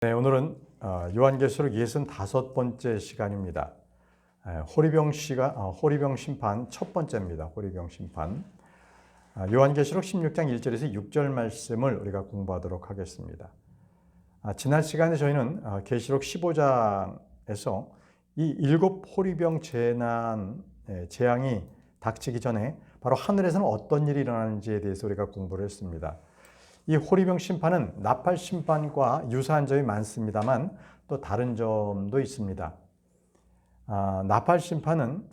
네, 오늘은 요한계시록 65번째 시간입니다. 호리병 심판 첫 번째입니다. 호리병 심판. 요한계시록 16장 1절에서 6절 말씀을 우리가 공부하도록 하겠습니다. 지난 시간에 저희는 계시록 15장에서 이 7 호리병 재앙이 닥치기 전에 바로 하늘에서는 어떤 일이 일어나는지에 대해서 우리가 공부를 했습니다. 이 호리병 심판은 나팔 심판과 유사한 점이 많습니다만 또 다른 점도 있습니다. 나팔 심판은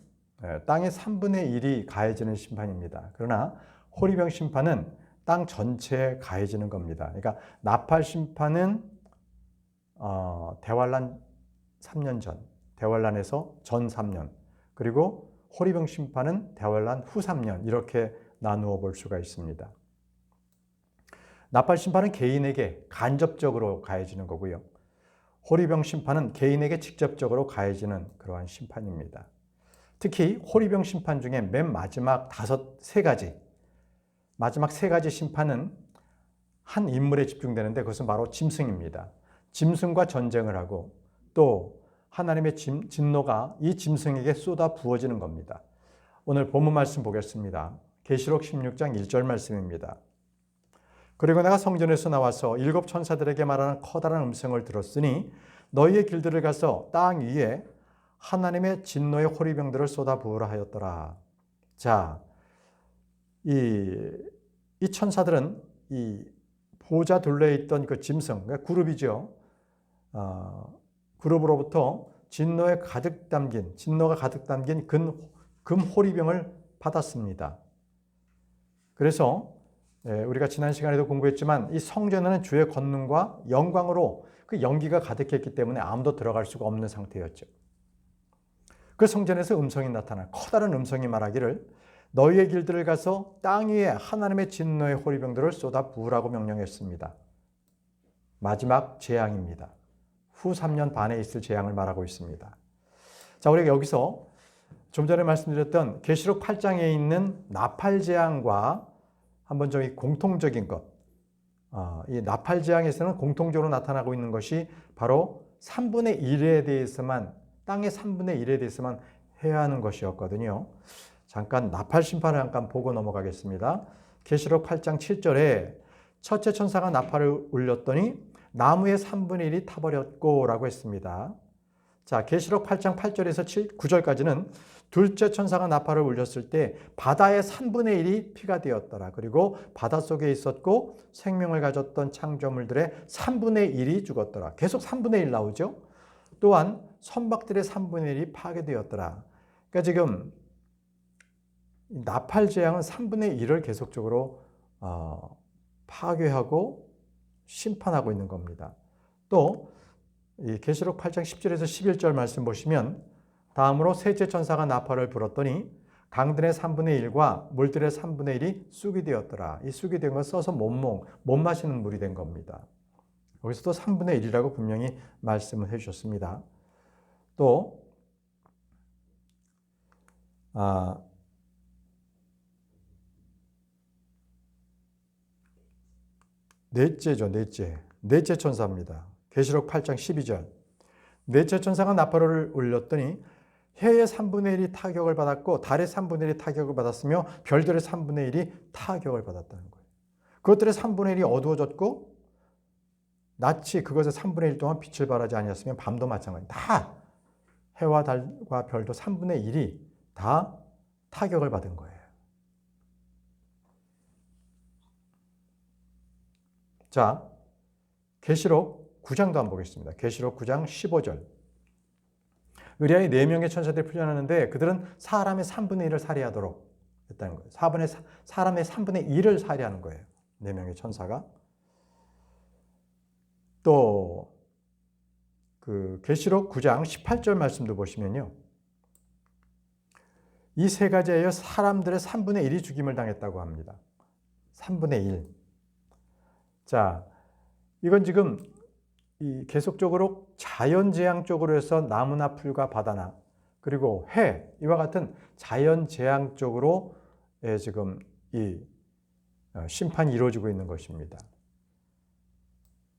땅의 3분의 1이 가해지는 심판입니다. 그러나 호리병 심판은 땅 전체에 가해지는 겁니다. 그러니까 나팔 심판은 대환란 3년 전, 대환란에서 전 3년, 그리고 호리병 심판은 대환란 후 3년 이렇게 나누어 볼 수가 있습니다. 나팔 심판은 개인에게 간접적으로 가해지는 거고요. 호리병 심판은 개인에게 직접적으로 가해지는 그러한 심판입니다. 특히 호리병 심판 중에 맨 마지막 마지막 세 가지 심판은 한 인물에 집중되는데 그것은 바로 짐승입니다. 짐승과 전쟁을 하고 또 하나님의 진노가 이 짐승에게 쏟아 부어지는 겁니다. 오늘 본문 말씀 보겠습니다. 계시록 16장 1절 말씀입니다. 그리고 내가 성전에서 나와서 7 천사들에게 말하는 커다란 음성을 들었으니 너희의 길들을 가서 땅 위에 하나님의 진노의 호리병들을 쏟아 부으라 하였더라. 자, 이 천사들은 이 보좌 둘레에 있던 그 짐승, 그러니까 그룹이죠. 그룹으로부터 진노가 가득 담긴 금 호리병을 받았습니다. 그래서 우리가 지난 시간에도 공부했지만 이 성전에는 주의 권능과 영광으로 그 연기가 가득했기 때문에 아무도 들어갈 수가 없는 상태였죠. 그 성전에서 음성이 나타나 커다란 음성이 말하기를 너희의 길들을 가서 땅 위에 하나님의 진노의 호리병들을 쏟아 부으라고 명령했습니다. 마지막 재앙입니다. 후 3년 반에 있을 재앙을 말하고 있습니다. 자, 우리가 여기서 좀 전에 말씀드렸던 계시록 8장에 있는 나팔 재앙과 한번 저희 공통적인 것, 이 나팔 재앙에서는 공통적으로 나타나고 있는 것이 바로 3분의 1에 대해서만, 땅의 3분의 1에 대해서만 해야 하는 것이었거든요. 잠깐 나팔 심판을 잠깐 보고 넘어가겠습니다. 계시록 8장 7절에 첫째 천사가 나팔을 울렸더니 나무의 3분의 1이 타버렸고 라고 했습니다. 자, 계시록 8장 8절에서 9절까지는 둘째 천사가 나팔을 울렸을 때 바다의 3분의 1이 피가 되었더라. 그리고 바닷속에 있었고 생명을 가졌던 창조물들의 3분의 1이 죽었더라. 계속 3분의 1 나오죠. 또한 선박들의 3분의 1이 파괴되었더라. 그러니까 지금 나팔 재앙은 3분의 1을 계속적으로 파괴하고 심판하고 있는 겁니다. 또 이 계시록 8장 10절에서 11절 말씀 보시면 다음으로 셋째 천사가 나팔을 불었더니 강들의 3분의 1과 물들의 3분의 1이 쑥이 되었더라. 이 쑥이 된 건 써서 못 마시는 물이 된 겁니다. 여기서도 3분의 1이라고 분명히 말씀을 해주셨습니다. 또 넷째 천사입니다. 계시록 8장 12절. 넷째 천사가 나팔을 울렸더니 해의 3분의 1이 타격을 받았고 달의 3분의 1이 타격을 받았으며 별들의 3분의 1이 타격을 받았다는 거예요. 그것들의 3분의 1이 어두워졌고 낯이 그것의 3분의 1 동안 빛을 발하지 아니었으면 밤도 마찬가지입니다. 다 해와 달과 별도 3분의 1이 다 타격을 받은 거예요. 자, 계시록 9장도 한번 보겠습니다. 계시록 9장 15절. 의리하여 4명의 천사들이 풀려나는데 그들은 사람의 3분의 1을 살해하도록 했다는 거예요. 사람의 3분의 1을 살해하는 거예요. 4명의 천사가. 또 그 계시록 9장 18절 말씀도 보시면요. 이 세 가지에 이어 사람들의 3분의 1이 죽임을 당했다고 합니다. 3분의 1. 자, 이건 지금 계속적으로 자연재앙 쪽으로 해서 나무나 풀과 바다나 그리고 해, 이와 같은 자연재앙 쪽으로 지금 이 심판이 이루어지고 있는 것입니다.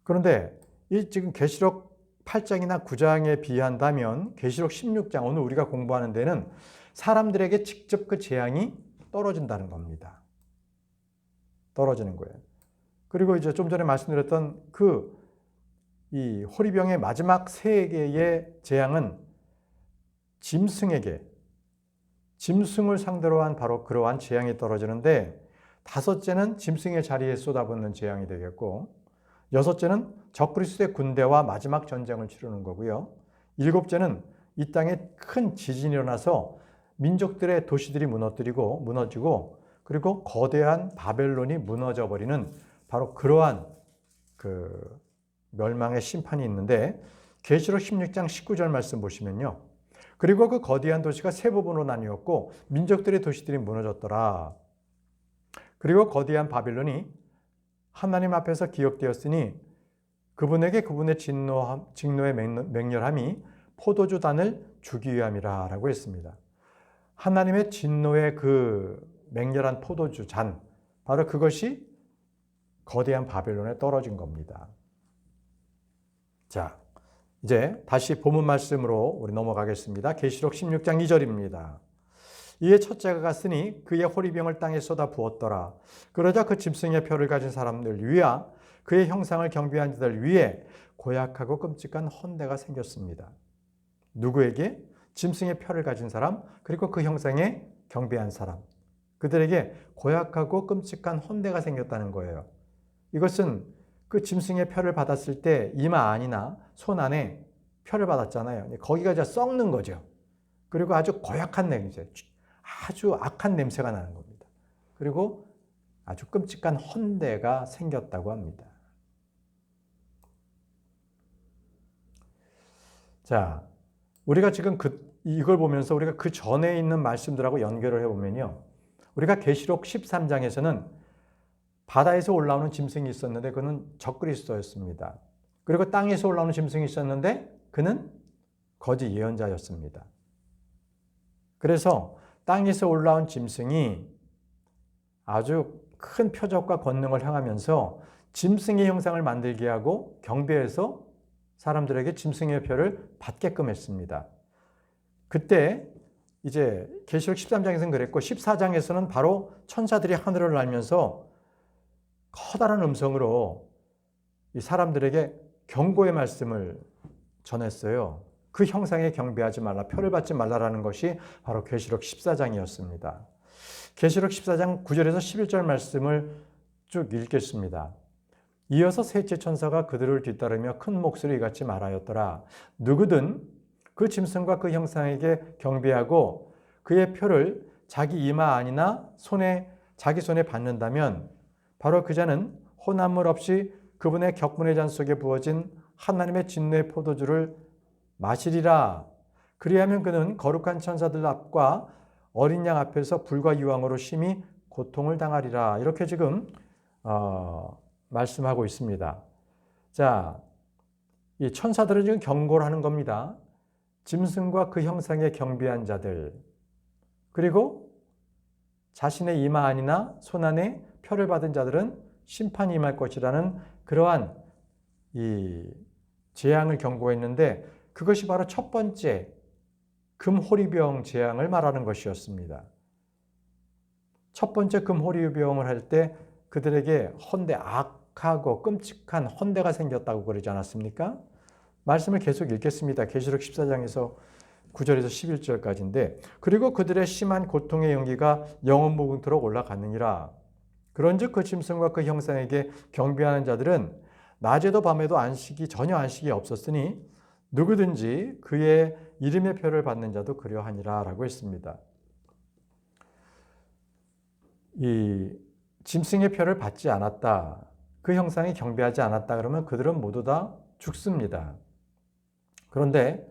그런데 이 지금 계시록 8장이나 9장에 비한다면 계시록 16장 오늘 우리가 공부하는 데는 사람들에게 직접 그 재앙이 떨어진다는 겁니다. 떨어지는 거예요. 그리고 이제 좀 전에 말씀드렸던 이 호리병의 마지막 세 개의 재앙은 짐승을 상대로 한 바로 그러한 재앙이 떨어지는데, 다섯째는 짐승의 자리에 쏟아붓는 재앙이 되겠고, 여섯째는 적그리스도의 군대와 마지막 전쟁을 치르는 거고요. 일곱째는 이 땅에 큰 지진이 일어나서 민족들의 도시들이 무너지고 그리고 거대한 바벨론이 무너져 버리는 바로 그러한 그 멸망의 심판이 있는데, 계시록 16장 19절 말씀 보시면요. 그리고 그 거대한 도시가 세 부분으로 나뉘었고 민족들의 도시들이 무너졌더라. 그리고 거대한 바벨론이 하나님 앞에서 기억되었으니 그분에게 그분의 직노의 맹렬함이 포도주 단을 주기 위함이라 라고 했습니다. 하나님의 진노의 그 맹렬한 포도주 잔, 바로 그것이 거대한 바벨론에 떨어진 겁니다. 자, 이제 다시 본문 말씀으로 우리 넘어가겠습니다. 계시록 16장 2절입니다. 이에 첫째가 갔으니 그의 호리병을 땅에 쏟아 부었더라. 그러자 그 짐승의 표를 가진 사람들 위와 그의 형상을 경배한 자들 위에 고약하고 끔찍한 헌대가 생겼습니다. 누구에게? 짐승의 표를 가진 사람, 그리고 그 형상에 경배한 사람. 그들에게 고약하고 끔찍한 헌대가 생겼다는 거예요. 이것은 그 짐승의 표를 받았을 때 이마 안이나 손 안에 표를 받았잖아요. 거기가 이제 썩는 거죠. 그리고 아주 고약한 냄새, 아주 악한 냄새가 나는 겁니다. 그리고 아주 끔찍한 헌대가 생겼다고 합니다. 자, 우리가 지금 이걸 보면서 우리가 그 전에 있는 말씀들하고 연결을 해보면요. 우리가 계시록 13장에서는 바다에서 올라오는 짐승이 있었는데 그는 적그리스도였습니다. 그리고 땅에서 올라오는 짐승이 있었는데 그는 거짓 예언자였습니다. 그래서 땅에서 올라온 짐승이 아주 큰 표적과 권능을 행하면서 짐승의 형상을 만들게 하고 경배해서 사람들에게 짐승의 표를 받게끔 했습니다. 그때 이제 계시록 13장에서는 그랬고 14장에서는 바로 천사들이 하늘을 날면서 커다란 음성으로 이 사람들에게 경고의 말씀을 전했어요. 그 형상에 경배하지 말라, 표를 받지 말라라는 것이 바로 계시록 14장이었습니다. 계시록 14장 9절에서 11절 말씀을 쭉 읽겠습니다. 이어서 셋째 천사가 그들을 뒤따르며 큰 목소리 이같이 말하였더라. 누구든 그 짐승과 그 형상에게 경배하고 그의 표를 자기 이마 안이나 자기 손에 받는다면 바로 그 자는 혼합물 없이 그분의 격분의 잔 속에 부어진 하나님의 진노의 포도주를 마시리라. 그리하면 그는 거룩한 천사들 앞과 어린 양 앞에서 불과 유황으로 심히 고통을 당하리라. 이렇게 지금 말씀하고 있습니다. 자, 이 천사들은 지금 경고를 하는 겁니다. 짐승과 그 형상에 경배한 자들, 그리고 자신의 이마 안이나 손 안에 표를 받은 자들은 심판이 임할 것이라는 그러한 이 재앙을 경고했는데, 그것이 바로 첫 번째 금호리병 재앙을 말하는 것이었습니다. 첫 번째 금호리병을 할 때 그들에게 악하고 끔찍한 헌대가 생겼다고 그러지 않았습니까? 말씀을 계속 읽겠습니다. 계시록 14장에서 9절에서 11절까지인데, 그리고 그들의 심한 고통의 연기가 영원 무궁토록 올라갔느니라. 그런즉 그 짐승과 그 형상에게 경배하는 자들은 낮에도 밤에도 전혀 안식이 없었으니 누구든지 그의 이름의 표를 받는 자도 그려하니라 라고 했습니다. 이 짐승의 표를 받지 않았다, 그 형상에 경배하지 않았다 그러면 그들은 모두 다 죽습니다. 그런데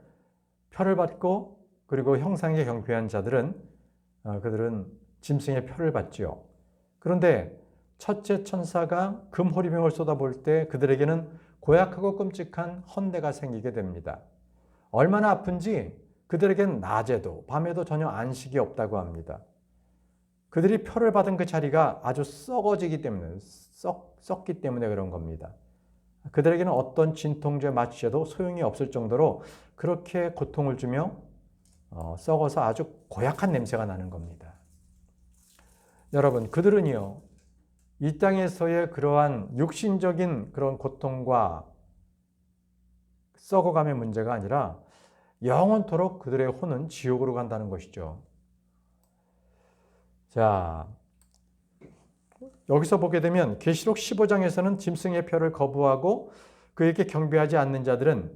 표를 받고 그리고 형상에 경배한 자들은 그들은 짐승의 표를 받지요. 그런데 첫째 천사가 금호리병을 쏟아볼 때 그들에게는 고약하고 끔찍한 헌대가 생기게 됩니다. 얼마나 아픈지 그들에게는 낮에도 밤에도 전혀 안식이 없다고 합니다. 그들이 표를 받은 그 자리가 아주 썩어지기 때문에, 썩기 때문에 그런 겁니다. 그들에게는 어떤 진통제 마취제도 소용이 없을 정도로 그렇게 고통을 주며 썩어서 아주 고약한 냄새가 나는 겁니다. 여러분, 그들은요, 이 땅에서의 그러한 육신적인 그런 고통과 썩어감의 문제가 아니라 영원토록 그들의 혼은 지옥으로 간다는 것이죠. 자, 여기서 보게 되면 계시록 15장에서는 짐승의 표를 거부하고 그에게 경배하지 않는 자들은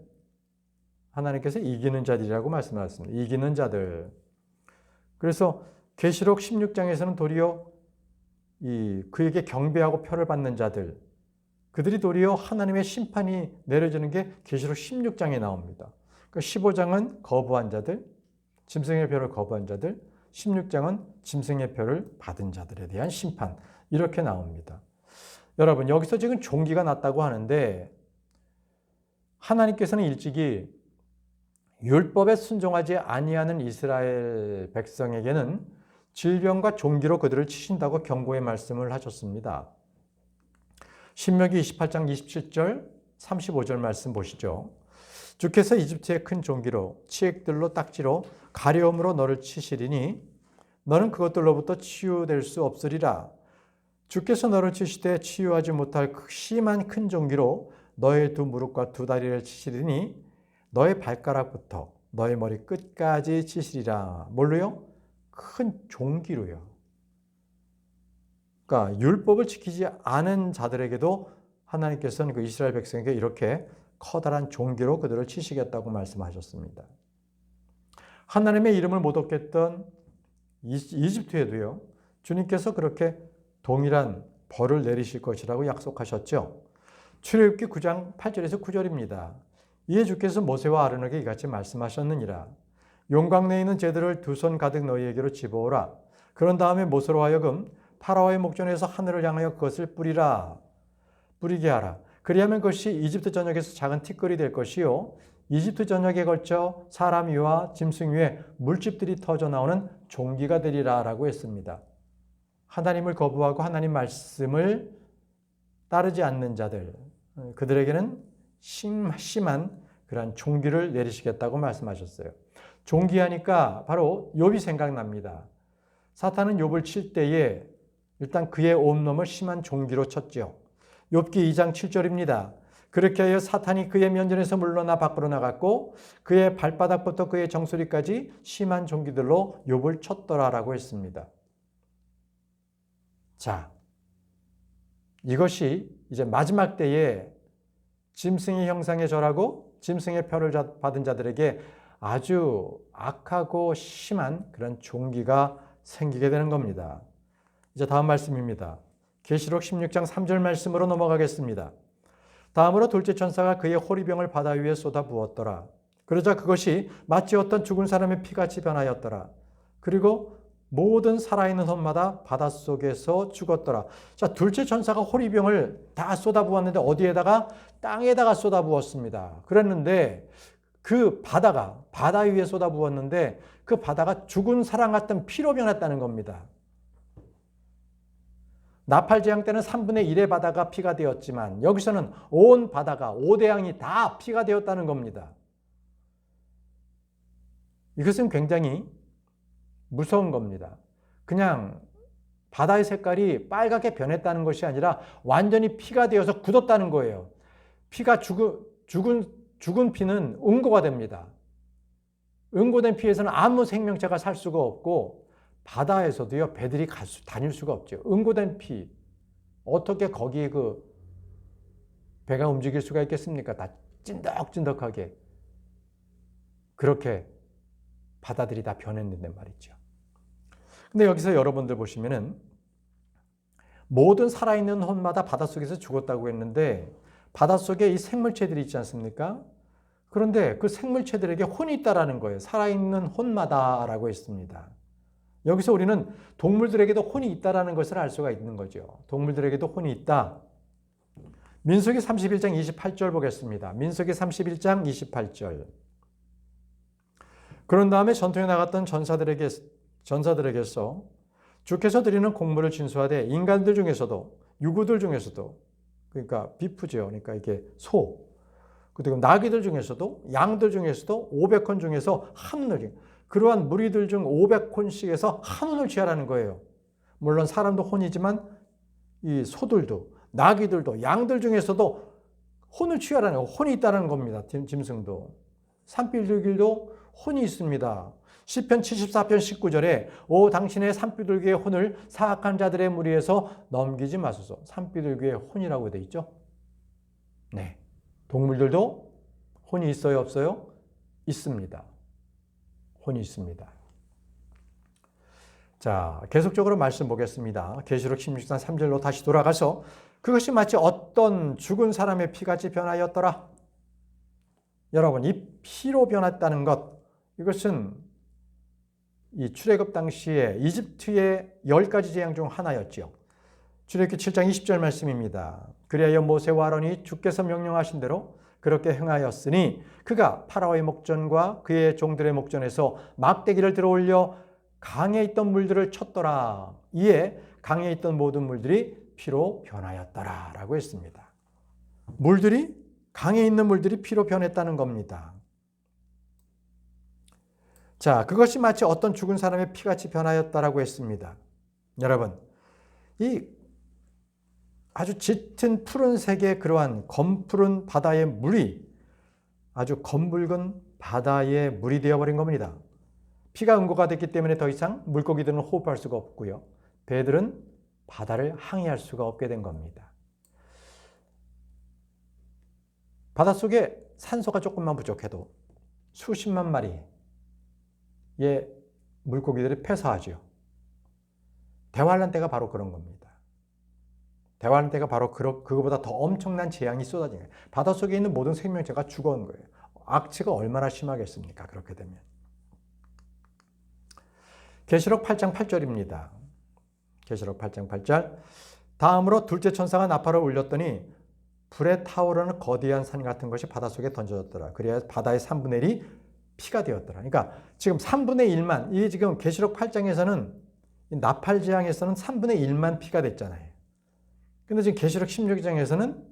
하나님께서 이기는 자들이라고 말씀하셨습니다. 이기는 자들. 그래서 계시록 16장에서는 도리어 그에게 경배하고 표를 받는 자들, 그들이 도리어 하나님의 심판이 내려지는 게 계시록 16장에 나옵니다. 그러니까 15장은 거부한 자들, 짐승의 표를 거부한 자들, 16장은 짐승의 표를 받은 자들에 대한 심판, 이렇게 나옵니다. 여러분, 여기서 지금 종기가 났다고 하는데 하나님께서는 일찍이 율법에 순종하지 아니하는 이스라엘 백성에게는 질병과 종기로 그들을 치신다고 경고의 말씀을 하셨습니다. 신명기 28장 27절, 35절 말씀 보시죠. 주께서 이집트의 큰 종기로, 치액들로, 딱지로, 가려움으로 너를 치시리니 너는 그것들로부터 치유될 수 없으리라. 주께서 너를 치시되 치유하지 못할 심한 큰 종기로 너의 두 무릎과 두 다리를 치시리니 너의 발가락부터 너의 머리 끝까지 치시리라. 뭘로요? 큰 종기로요. 그러니까 율법을 지키지 않은 자들에게도 하나님께서는 그 이스라엘 백성에게 이렇게 커다란 종기로 그들을 치시겠다고 말씀하셨습니다. 하나님의 이름을 못 얻겠던 이집트에도요, 주님께서 그렇게 동일한 벌을 내리실 것이라고 약속하셨죠. 출애굽기 9장 8절에서 9절입니다. 이에 주께서 모세와 아론에게 이같이 말씀하셨느니라. 용광내에 있는 재들을 두 손 가득 너희에게로 집어오라. 그런 다음에 모세로 하여금 파라오의 목전에서 하늘을 향하여 그것을 뿌리게 하라. 그리하면 그것이 이집트 전역에서 작은 티끌이 될 것이요 이집트 전역에 걸쳐 사람 위와 짐승 위에 물집들이 터져 나오는 종기가 되리라 라고 했습니다. 하나님을 거부하고 하나님 말씀을 따르지 않는 자들, 그들에게는 심한 그러한 종기를 내리시겠다고 말씀하셨어요. 종기하니까 바로 욥이 생각납니다. 사탄은 욥을 칠 때에 일단 그의 온몸을 심한 종기로 쳤죠. 욥기 2장 7절입니다. 그렇게 하여 사탄이 그의 면전에서 물러나 밖으로 나갔고 그의 발바닥부터 그의 정수리까지 심한 종기들로 욥을 쳤더라라고 했습니다. 자, 이것이 이제 마지막 때에 짐승의 형상에 절하고 짐승의 표를 받은 자들에게 아주 악하고 심한 그런 종기가 생기게 되는 겁니다. 이제 다음 말씀입니다. 계시록 16장 3절 말씀으로 넘어가겠습니다. 다음으로 둘째 천사가 그의 호리병을 바다 위에 쏟아 부었더라. 그러자 그것이 마치 어떤 죽은 사람의 피같이 변하였더라. 그리고 모든 살아있는 손마다 바닷속에서 죽었더라. 자, 둘째 천사가 호리병을 다 쏟아 부었는데 어디에다가? 땅에다가 쏟아 부었습니다. 그랬는데 그 바다 위에 쏟아 부었는데 그 바다가 죽은 사람 같은 피로 변했다는 겁니다. 나팔재앙 때는 3분의 1의 바다가 피가 되었지만 여기서는 온 바다가 5대양이 다 피가 되었다는 겁니다. 이것은 굉장히 무서운 겁니다. 그냥 바다의 색깔이 빨갛게 변했다는 것이 아니라 완전히 피가 되어서 굳었다는 거예요. 피가 죽은 피는 응고가 됩니다. 응고된 피에서는 아무 생명체가 살 수가 없고 바다에서도요, 배들이 다닐 수가 없죠. 응고된 피. 어떻게 거기에 그 배가 움직일 수가 있겠습니까? 다 찐덕찐덕하게. 그렇게 바다들이 다 변했는데 말이죠. 근데 여기서 여러분들 보시면은 모든 살아있는 혼마다 바닷속에서 죽었다고 했는데 바닷속에 이 생물체들이 있지 않습니까? 그런데 그 생물체들에게 혼이 있다라는 거예요. 살아있는 혼마다라고 했습니다. 여기서 우리는 동물들에게도 혼이 있다라는 것을 알 수가 있는 거죠. 동물들에게도 혼이 있다. 민수기 31장 28절 보겠습니다. 민수기 31장 28절. 그런 다음에 전투에 나갔던 전사들에게서 주께서 드리는 공물을 진수하되 인간들 중에서도 유구들 중에서도 그러니까 비프죠. 그러니까 이게 소. 그리고 나귀들 중에서도 양들 중에서도 500혼 중에서 한 혼을 그러한 무리들 중 500혼씩에서 한 혼을 취하라는 거예요. 물론 사람도 혼이지만 이 소들도 나귀들도 양들 중에서도 혼을 취하라는 거, 혼이 있다는 겁니다. 짐승도. 산비둘기도 혼이 있습니다. 시편 74편 19절에 오 당신의 산비둘기의 혼을 사악한 자들의 무리에서 넘기지 마소서. 산비둘기의 혼이라고 되어 있죠. 네. 동물들도 혼이 있어요, 없어요? 있습니다. 혼이 있습니다. 자, 계속적으로 말씀 보겠습니다. 계시록 16장 3절로 다시 돌아가서 그것이 마치 어떤 죽은 사람의 피같이 변하였더라. 여러분, 이 피로 변했다는 것, 이것은 이 출애굽 당시에 이집트의 10가지 재앙 중 하나였죠. 출애굽기 7장 20절 말씀입니다. 그리하여 모세와 아론이 주께서 명령하신 대로 그렇게 행하였으니 그가 파라오의 목전과 그의 종들의 목전에서 막대기를 들어올려 강에 있던 물들을 쳤더라. 이에 강에 있던 모든 물들이 피로 변하였더라 라고 했습니다. 강에 있는 물들이 피로 변했다는 겁니다. 자, 그것이 마치 어떤 죽은 사람의 피같이 변하였다라고 했습니다. 여러분, 이 아주 짙은 푸른색의 그러한 검푸른 바다의 물이 아주 검붉은 바다의 물이 되어버린 겁니다. 피가 응고가 됐기 때문에 더 이상 물고기들은 호흡할 수가 없고요. 배들은 바다를 항해할 수가 없게 된 겁니다. 바닷속에 산소가 조금만 부족해도 수십만 마리의 물고기들이 폐사하죠. 대환란 때가 바로 그런 겁니다. 대환란 때가 바로 그거보다 더 엄청난 재앙이 쏟아진 거예요. 바닷속에 있는 모든 생명체가 죽어온 거예요. 악취가 얼마나 심하겠습니까? 그렇게 되면. 계시록 8장 8절입니다. 계시록 8장 8절. 다음으로 둘째 천사가 나팔을 울렸더니 불에 타오르는 거대한 산 같은 것이 바닷속에 던져졌더라. 그래야 바다의 3분의 1이 피가 되었더라. 그러니까 지금 3분의 1만, 이게 지금 계시록 8장에서는 나팔 재앙에서는 3분의 1만 피가 됐잖아요. 근데 지금 계시록 16장에서는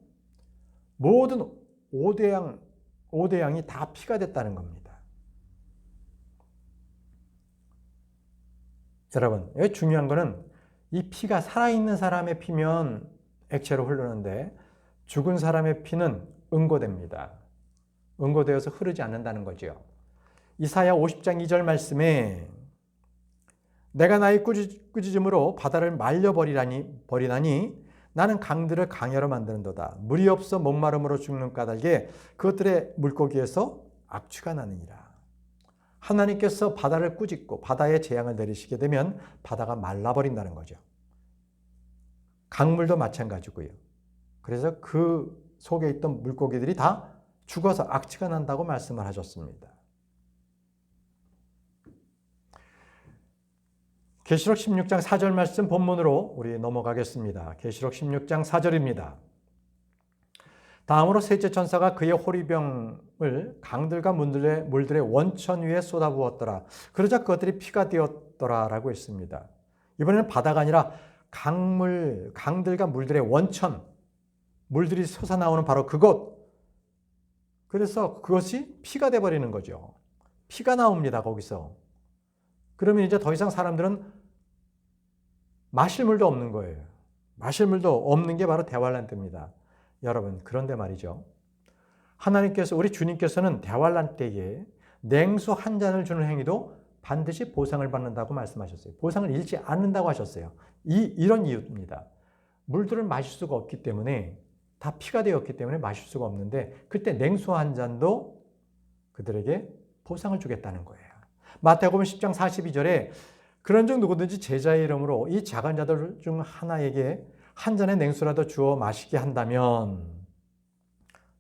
모든 5대양이 다 피가 됐다는 겁니다. 여러분, 여기 중요한 거는 이 피가 살아있는 사람의 피면 액체로 흐르는데 죽은 사람의 피는 응고됩니다. 응고되어서 흐르지 않는다는 거죠. 이사야 50장 2절 말씀에 내가 나의 꾸짖음으로 바다를 말려버리나니 나는 강들을 강야로 만드는도다. 물이 없어 목마름으로 죽는 까닭에 그것들의 물고기에서 악취가 나느니라. 하나님께서 바다를 꾸짖고 바다에 재앙을 내리시게 되면 바다가 말라버린다는 거죠. 강물도 마찬가지고요. 그래서 그 속에 있던 물고기들이 다 죽어서 악취가 난다고 말씀을 하셨습니다. 계시록 16장 4절 말씀 본문으로 우리 넘어가겠습니다. 계시록 16장 4절입니다. 다음으로 셋째 천사가 그의 호리병을 강들과 물들의 원천 위에 쏟아부었더라. 그러자 그것들이 피가 되었더라 라고 했습니다. 이번에는 바다가 아니라 강들과 물들의 원천, 물들이 솟아나오는 바로 그곳. 그래서 그것이 피가 돼버리는 거죠. 피가 나옵니다, 거기서. 그러면 이제 더 이상 사람들은 마실 물도 없는 거예요. 마실 물도 없는 게 바로 대환란 때입니다. 여러분, 그런데 말이죠. 하나님께서, 우리 주님께서는 대환란 때에 냉수 한 잔을 주는 행위도 반드시 보상을 받는다고 말씀하셨어요. 보상을 잃지 않는다고 하셨어요. 이런 이유입니다. 물들을 마실 수가 없기 때문에, 다 피가 되었기 때문에 마실 수가 없는데 그때 냉수 한 잔도 그들에게 보상을 주겠다는 거예요. 마태복음 10장 42절에 그런즉 누구든지 제자의 이름으로 이 작은 자들 중 하나에게 한 잔의 냉수라도 주어 마시게 한다면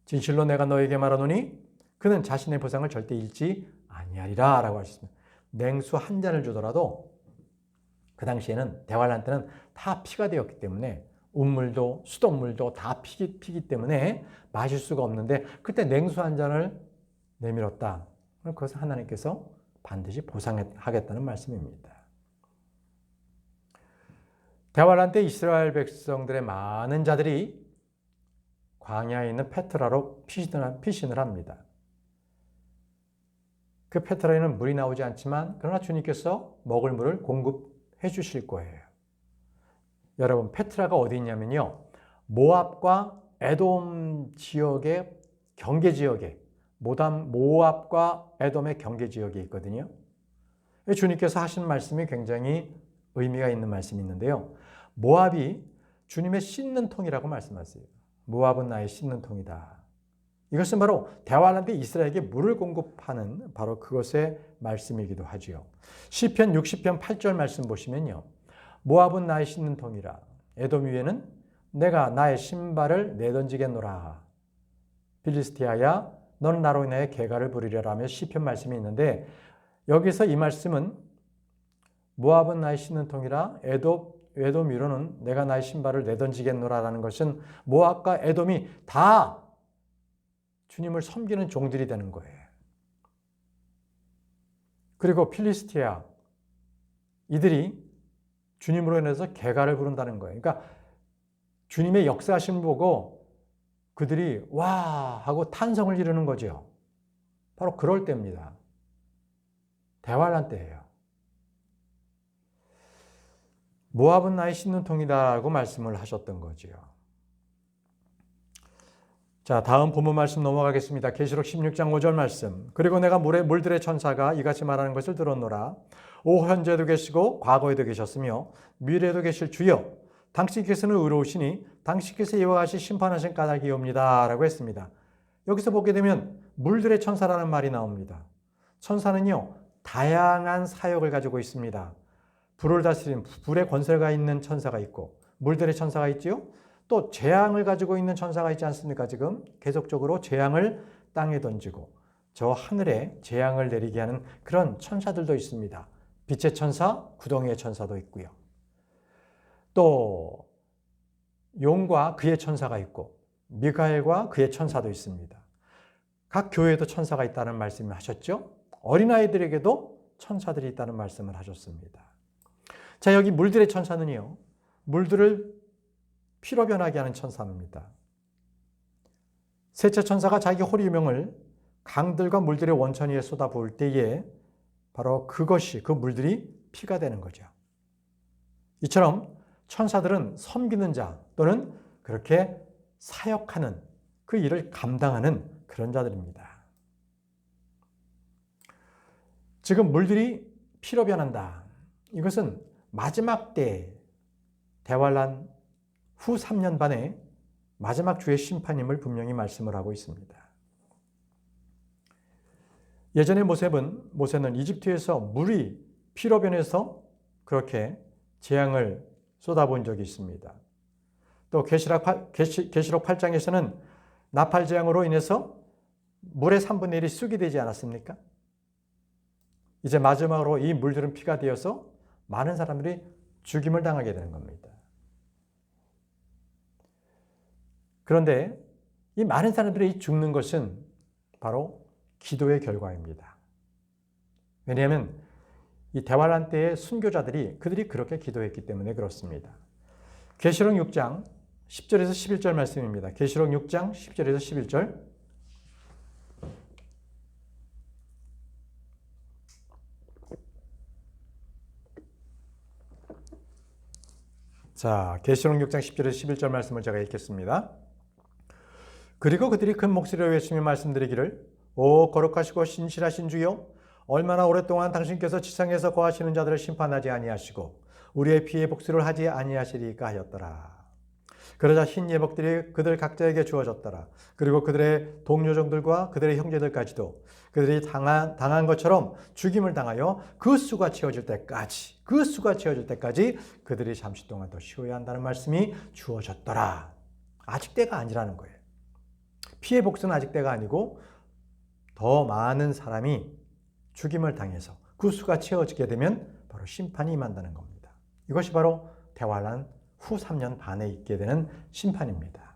진실로 내가 너에게 말하노니 그는 자신의 보상을 절대 잃지 아니하리라 라고 하셨습니다. 냉수 한 잔을 주더라도 그 당시에는 대환란 때는 다 피가 되었기 때문에 운물도 수돗물도 다 피기 때문에 마실 수가 없는데 그때 냉수 한 잔을 내밀었다. 그것을 하나님께서 반드시 보상하겠다는 말씀입니다. 대환란 때 이스라엘 백성들의 많은 자들이 광야에 있는 페트라로 피신을 합니다. 그 페트라에는 물이 나오지 않지만 그러나 주님께서 먹을 물을 공급해 주실 거예요. 여러분, 페트라가 어디 있냐면요, 모압과 에돔 지역의 경계 지역에, 모압과 에돔의 경계 지역에 있거든요. 주님께서 하신 말씀이 굉장히 의미가 있는 말씀이 있는데요. 모압이 주님의 씻는 통이라고 말씀하세요. 모압은 나의 씻는 통이다. 이것은 바로 대환란 때 이스라엘에게 물을 공급하는 바로 그것의 말씀이기도 하지요. 시편 60편 8절 말씀 보시면요, 모압은 나의 씻는 통이라 에돔 위에는 내가 나의 신발을 내던지겠노라. 필리스티아야 너는 나로 인하여 개가를 부리려라 하며 시편 말씀이 있는데, 여기서 이 말씀은 모압은 나의 씻는 통이라 에돔 위로는 내가 나의 신발을 내던지겠노라라는 것은 모압과 에돔이 다 주님을 섬기는 종들이 되는 거예요. 그리고 필리스티아, 이들이 주님으로 인해서 개가를 부른다는 거예요. 그러니까 주님의 역사하심을 보고 그들이 와 하고 탄성을 지르는 거죠. 바로 그럴 때입니다. 대환란 때예요. 모압은 나의 씻는 통이다라고 말씀을 하셨던 거지요. 자, 다음 본문 말씀 넘어가겠습니다. 계시록 16장 5절 말씀. 그리고 내가 물들의 천사가 이같이 말하는 것을 들었노라. 오 현재도 계시고 과거에도 계셨으며 미래에도 계실 주여, 당신께서는 의로우시니 당신께서 이와 같이 심판하신 까닭이옵니다 라고 했습니다. 여기서 보게 되면 물들의 천사라는 말이 나옵니다. 천사는요, 다양한 사역을 가지고 있습니다. 불을 다스리는 불의 권세가 있는 천사가 있고, 물들의 천사가 있지요. 또 재앙을 가지고 있는 천사가 있지 않습니까? 지금 계속적으로 재앙을 땅에 던지고 저 하늘에 재앙을 내리게 하는 그런 천사들도 있습니다. 빛의 천사, 구덩이의 천사도 있고요. 또 용과 그의 천사가 있고 미가엘과 그의 천사도 있습니다. 각 교회에도 천사가 있다는 말씀을 하셨죠. 어린아이들에게도 천사들이 있다는 말씀을 하셨습니다. 자, 여기 물들의 천사는요, 물들을 피로 변하게 하는 천사입니다. 셋째 천사가 자기 호리병을 강들과 물들의 원천 위에 쏟아부을 때에 바로 그것이, 그 물들이 피가 되는 거죠. 이처럼 천사들은 섬기는 자 또는 그렇게 사역하는, 그 일을 감당하는 그런 자들입니다. 지금 물들이 피로 변한다. 이것은 마지막 때 대환란 후 3년 반에 마지막 주의 심판임을 분명히 말씀을 하고 있습니다. 예전에 모세는 이집트에서 물이 피로 변해서 그렇게 재앙을 쏟아본 적이 있습니다. 또 계시록 8장에서는 나팔 재앙으로 인해서 물의 3분의 1이 쑥이 되지 않았습니까? 이제 마지막으로 이 물들은 피가 되어서 많은 사람들이 죽임을 당하게 되는 겁니다. 그런데 이 많은 사람들이 죽는 것은 바로 기도의 결과입니다. 왜냐하면 이 대환란 때의 순교자들이 그들이 그렇게 기도했기 때문에 그렇습니다. 계시록 6장 10절에서 11절 말씀입니다. 계시록 6장 10절에서 11절. 자, 계시록 6장 10절에서 11절 말씀을 제가 읽겠습니다. 그리고 그들이 큰 목소리로 외치며 말씀드리기를, 오 거룩하시고 신실하신 주여, 얼마나 오랫동안 당신께서 지상에서 거하시는 자들을 심판하지 아니하시고 우리의 피의 복수를 하지 아니하시리까 하였더라. 그러자 흰 예복들이 그들 각자에게 주어졌더라. 그리고 그들의 동료종들과 그들의 형제들까지도 그들이 당한 것처럼 죽임을 당하여 그 수가 채워질 때까지 그들이 잠시 동안 더 쉬어야 한다는 말씀이 주어졌더라. 아직 때가 아니라는 거예요. 피의 복수는 아직 때가 아니고 더 많은 사람이 죽임을 당해서 그 수가 채워지게 되면 바로 심판이 임한다는 겁니다. 이것이 바로 대환란 후 3년 반에 있게 되는 심판입니다.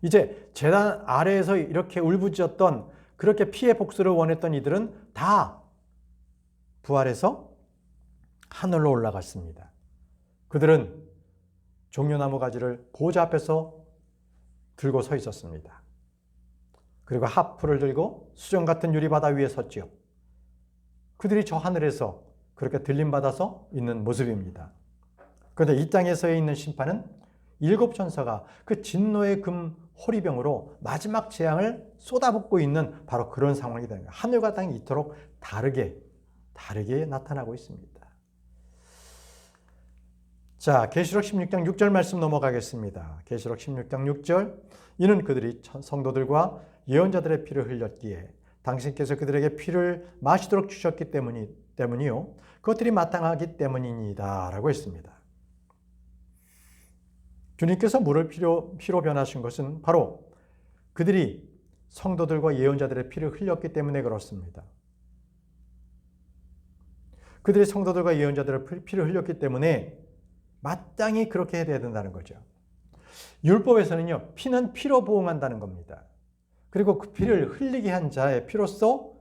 이제 제단 아래에서 이렇게 울부짖었던, 그렇게 피해 복수를 원했던 이들은 다 부활해서 하늘로 올라갔습니다. 그들은 종려나무 가지를 보좌 앞에서 들고 서 있었습니다. 그리고 하프를 들고 수정 같은 유리바다 위에 섰지요. 그들이 저 하늘에서 그렇게 들림받아서 있는 모습입니다. 그런데 이 땅에 서 있는 심판은 7 천사가 그 진노의 금 호리병으로 마지막 재앙을 쏟아붓고 있는 바로 그런 상황이 되는 거예요. 하늘과 땅이 이토록 다르게 나타나고 있습니다. 자, 계시록 16장 6절 말씀 넘어가겠습니다. 계시록 16장 6절. 이는 그들이 성도들과 예언자들의 피를 흘렸기에 당신께서 그들에게 피를 마시도록 주셨기 때문이요. 그것들이 마땅하기 때문이니이다 라고 했습니다. 주님께서 물을 피로 변하신 것은 바로 그들이 성도들과 예언자들의 피를 흘렸기 때문에 그렇습니다. 그들이 성도들과 예언자들의 피를 흘렸기 때문에 마땅히 그렇게 해야 된다는 거죠. 율법에서는요, 피는 피로 보응한다는 겁니다. 그리고 그 피를 흘리게 한 자의 피로써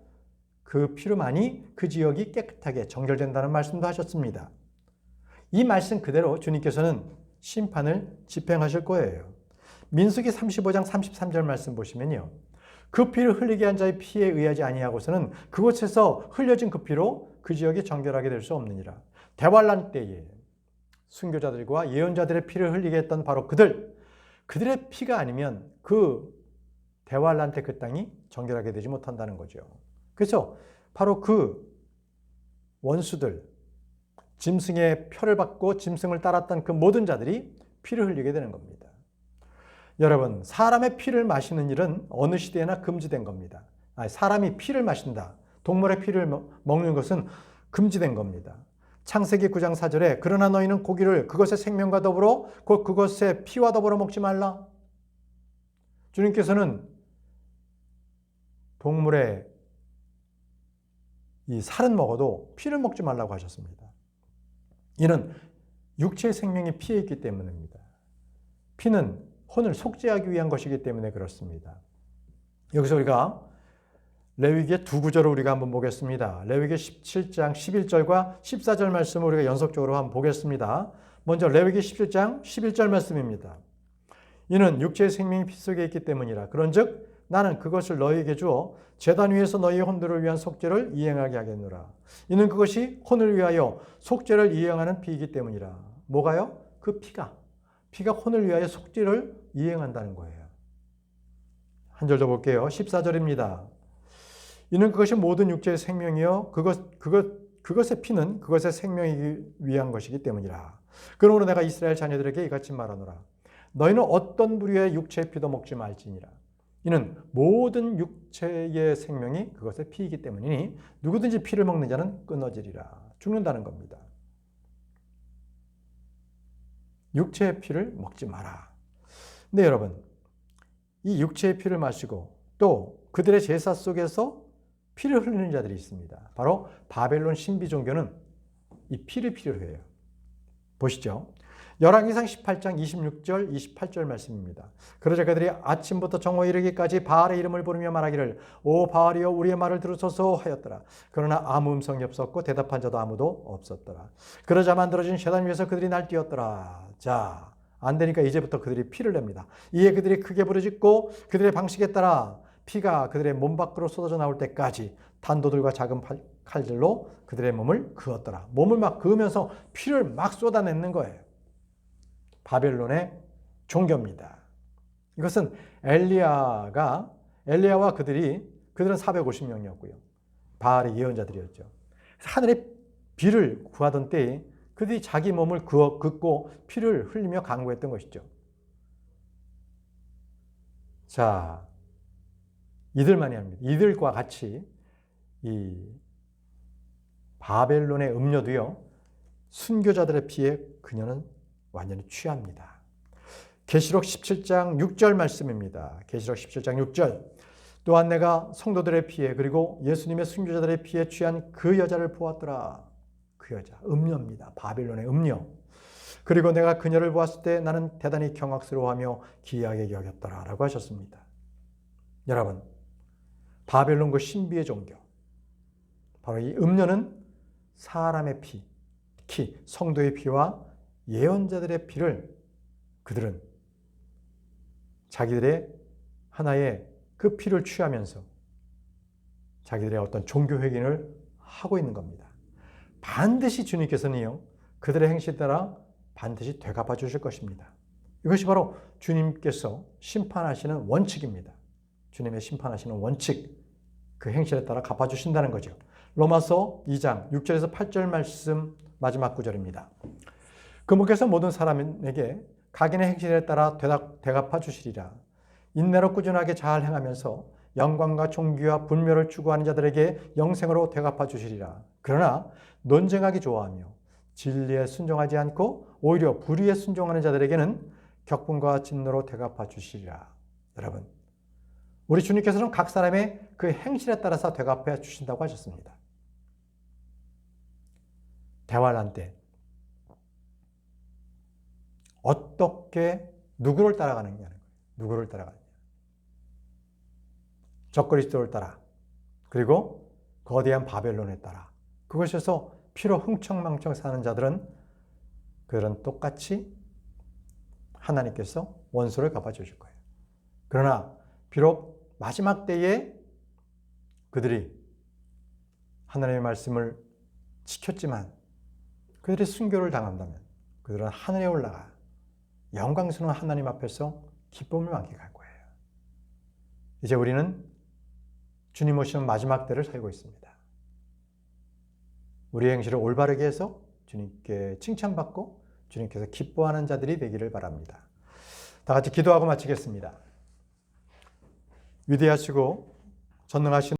그 피로만이 그 지역이 깨끗하게 정결된다는 말씀도 하셨습니다. 이 말씀 그대로 주님께서는 심판을 집행하실 거예요. 민수기 35장 33절 말씀 보시면요. 그 피를 흘리게 한 자의 피에 의하지 아니하고서는 그곳에서 흘려진 그 피로 그 지역이 정결하게 될 수 없느니라. 대환란 때에 순교자들과 예언자들의 피를 흘리게 했던 바로 그들의 피가 아니면 그 대환란 때 그 땅이 정결하게 되지 못한다는 거죠. 그래서 바로 그 원수들, 짐승의 표를 받고 짐승을 따랐던 그 모든 자들이 피를 흘리게 되는 겁니다. 여러분, 사람의 피를 마시는 일은 어느 시대에나 금지된 겁니다. 사람이 피를 마신다, 동물의 피를 먹는 것은 금지된 겁니다. 창세기 9장 4절에 그러나 너희는 고기를 그것의 생명과 더불어 곧 그것의 피와 더불어 먹지 말라. 주님께서는 동물의 이 살은 먹어도 피를 먹지 말라고 하셨습니다. 이는 육체의 생명이 피에 있기 때문입니다. 피는 혼을 속죄하기 위한 것이기 때문에 그렇습니다. 여기서 우리가 레위기의 두 구절을 우리가 한번 보겠습니다. 레위기 17장 11절과 14절 말씀을 우리가 연속적으로 한번 보겠습니다. 먼저 레위기 17장 11절 말씀입니다. 이는 육체의 생명이 피 속에 있기 때문이라. 그런즉 나는 그것을 너희에게 주어 제단 위에서 너희의 혼들을 위한 속죄를 이행하게 하겠노라. 이는 그것이 혼을 위하여 속죄를 이행하는 피이기 때문이라. 뭐가요? 그 피가 혼을 위하여 속죄를 이행한다는 거예요. 한 절 더 볼게요. 14절입니다. 이는 그것이 모든 육체의 생명이요 그것의 피는 그것의 생명이기 위한 것이기 때문이라. 그러므로 내가 이스라엘 자녀들에게 이같이 말하노라. 너희는 어떤 부류의 육체의 피도 먹지 말지니라. 이는 모든 육체의 생명이 그것의 피이기 때문이니 누구든지 피를 먹는 자는 끊어지리라. 죽는다는 겁니다. 육체의 피를 먹지 마라. 근데 여러분, 이 육체의 피를 마시고 또 그들의 제사 속에서 피를 흘리는 자들이 있습니다. 바로 바벨론 신비 종교는 이 피를 필요로 해요. 보시죠. 열왕기상 18장 26절 28절 말씀입니다. 그러자 그들이 아침부터 정오에 이르기까지 바알의 이름을 부르며 말하기를 오 바알이여 우리의 말을 들으소서 하였더라. 그러나 아무 음성이 없었고 대답한 자도 아무도 없었더라. 그러자 만들어진 제단 위에서 그들이 날뛰었더라. 자, 안 되니까 이제부터 그들이 피를 냅니다. 이에 그들이 크게 부르짖고 그들의 방식에 따라 피가 그들의 몸 밖으로 쏟아져 나올 때까지 단도들과 작은 칼들로 그들의 몸을 그었더라. 몸을 막 그으면서 피를 막 쏟아내는 거예요. 바벨론의 종교입니다. 이것은 엘리야와 그들은 450명이었고요. 바알의 예언자들이었죠. 하늘의 비를 구하던 때에 그들이 자기 몸을 긋고 피를 흘리며 간구했던 것이죠. 자, 이들만이 합니다. 이들과 같이 이 바벨론의 음료도요, 순교자들의 피에 그녀는 완전히 취합니다. 계시록 17장 6절 말씀입니다. 계시록 17장 6절. 또한 내가 성도들의 피에 그리고 예수님의 순교자들의 피에 취한 그 여자를 보았더라. 그 여자, 음녀입니다. 바벨론의 음녀. 그리고 내가 그녀를 보았을 때 나는 대단히 경악스러워하며 기이하게 여겼더라 라고 하셨습니다. 여러분, 바벨론 그 신비의 종교, 바로 이 음녀는 사람의 피, 특히 성도의 피와 예언자들의 피를 그들은 자기들의 하나의 그 피를 취하면서 자기들의 어떤 종교 회개를 하고 있는 겁니다. 반드시 주님께서는요, 그들의 행실에 따라 반드시 되갚아 주실 것입니다. 이것이 바로 주님께서 심판하시는 원칙입니다. 주님의 심판하시는 원칙, 그 행실에 따라 갚아주신다는 거죠. 로마서 2장 6절에서 8절 말씀 마지막 구절입니다. 그분께서 모든 사람에게 각인의 행실에 따라 되갚아 주시리라. 인내로 꾸준하게 잘 행하면서 영광과 존귀와 분묘를 추구하는 자들에게 영생으로 되갚아 주시리라. 그러나 논쟁하기 좋아하며 진리에 순종하지 않고 오히려 불의에 순종하는 자들에게는 격분과 진노로 되갚아 주시리라. 여러분, 우리 주님께서는 각 사람의 그 행실에 따라서 되갚아 주신다고 하셨습니다. 대환란 때 어떻게 누구를 따라가느냐는 거예요. 누구를 따라가느냐. 적그리스도를 따라, 그리고 거대한 바벨론에 따라, 그것에서 피로 흥청망청 사는 자들은 그들은 똑같이 하나님께서 원수를 갚아주실 거예요. 그러나 비록 마지막 때에 그들이 하나님의 말씀을 지켰지만 그들이 순교를 당한다면 그들은 하늘에 올라가 영광스러운 하나님 앞에서 기쁨을 만끽할 거예요. 이제 우리는 주님 오시는 마지막 때를 살고 있습니다. 우리의 행실을 올바르게 해서 주님께 칭찬받고 주님께서 기뻐하는 자들이 되기를 바랍니다. 다 같이 기도하고 마치겠습니다. 위대하시고 전능하신